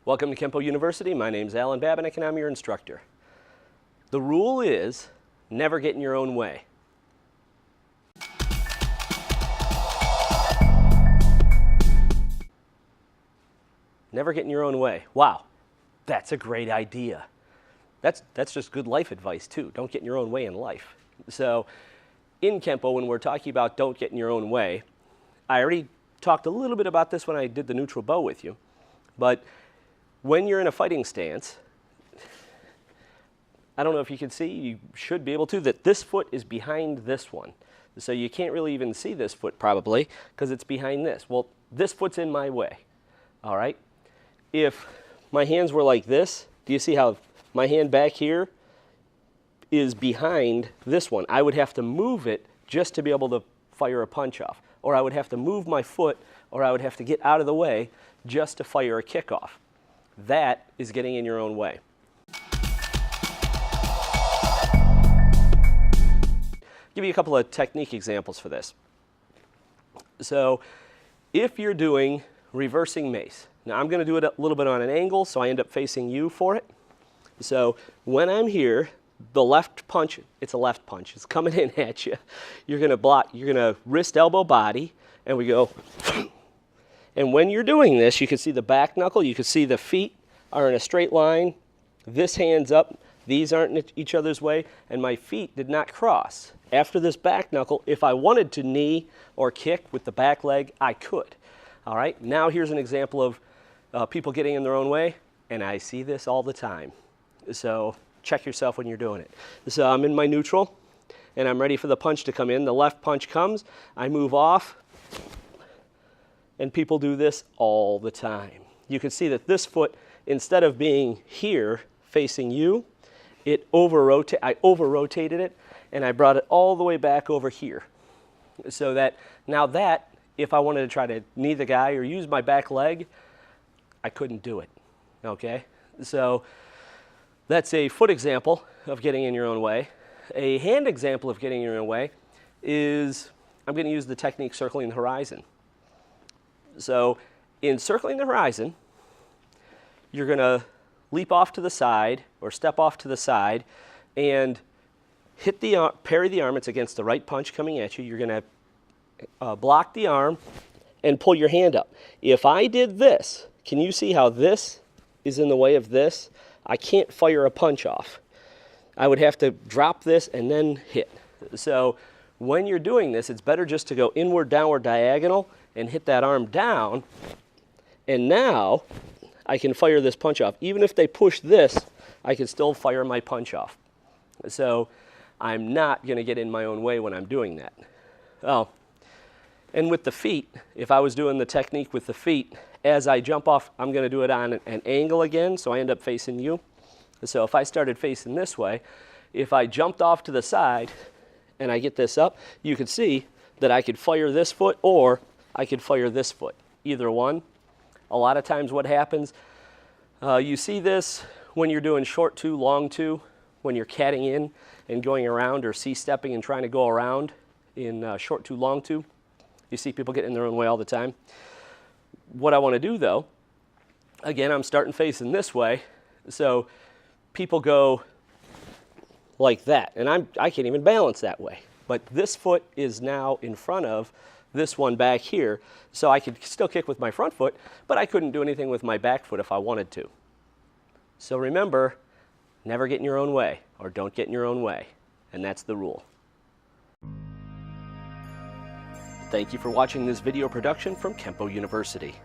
Welcome to Kenpo University. My name's Alan Babinick and I'm your instructor. The rule is never get in your own way. Never get in your own way. Wow, that's a great idea. That's just good life advice too. Don't get in your own way in life. So in Kenpo, when we're talking about don't get in your own way, I already talked a little bit about this when I did the neutral bow with you, but when you're in a fighting stance, I don't know if you can see, you should be able to, that this foot is behind this one. So you can't really even see this foot probably because it's behind this. Well, this foot's in my way, all right? If my hands were like this, do you see how my hand back here is behind this one? I would have to move it just to be able to fire a punch off. Or I would have to move my foot, or I would have to get out of the way just to fire a kick off. That is getting in your own way. Give you a couple of technique examples for this. So if you're doing reversing mace, now I'm going to do it a little bit on an angle, so I end up facing you for it. So when I'm here, the left punch, it's a left punch, it's coming in at you. You're going to block, you're going to wrist, elbow, body, and we go. And when you're doing this, you can see the back knuckle, you can see the feet are in a straight line. This hand's up, these aren't in each other's way, and my feet did not cross. After this back knuckle, if I wanted to knee or kick with the back leg, I could. All right, now here's an example of people getting in their own way, and I see this all the time. So check yourself when you're doing it. So I'm in my neutral, and I'm ready for the punch to come in. The left punch comes, I move off, and people do this all the time. You can see that this foot, instead of being here facing you, I over-rotated it, and I brought it all the way back over here. So that now that, if I wanted to try to knee the guy or use my back leg, I couldn't do it, okay? So that's a foot example of getting in your own way. A hand example of getting in your own way is, I'm going to use the technique circling the horizon. So in circling the horizon, you're going to leap off to the side or step off to the side and hit the arm, parry the arm. It's against the right punch coming at you. You're going to block the arm and pull your hand up. If I did this, can you see how this is in the way of this? I can't fire a punch off. I would have to drop this and then hit. So when you're doing this, it's better just to go inward, downward, diagonal and hit that arm down. And now I can fire this punch off. Even if they push this, I can still fire my punch off. So I'm not going to get in my own way when I'm doing that. Oh, and with the feet, if I was doing the technique with the feet, as I jump off, I'm going to do it on an angle again, so I end up facing you. So if I started facing this way, if I jumped off to the side and I get this up, you could see that I could fire this foot or I could fire this foot, either one. A lot of times what happens, you see this when you're doing short two, long two, when you're catting in and going around or C-stepping and trying to go around in short two, long two. You see people get in their own way all the time. What I want to do though, again, I'm starting facing this way, so people go like that, and I can't even balance that way. But this foot is now in front of this one back here, so I could still kick with my front foot, but I couldn't do anything with my back foot if I wanted to. So remember, never get in your own way, or don't get in your own way, and that's the rule. Thank you for watching this video production from Kenpo University.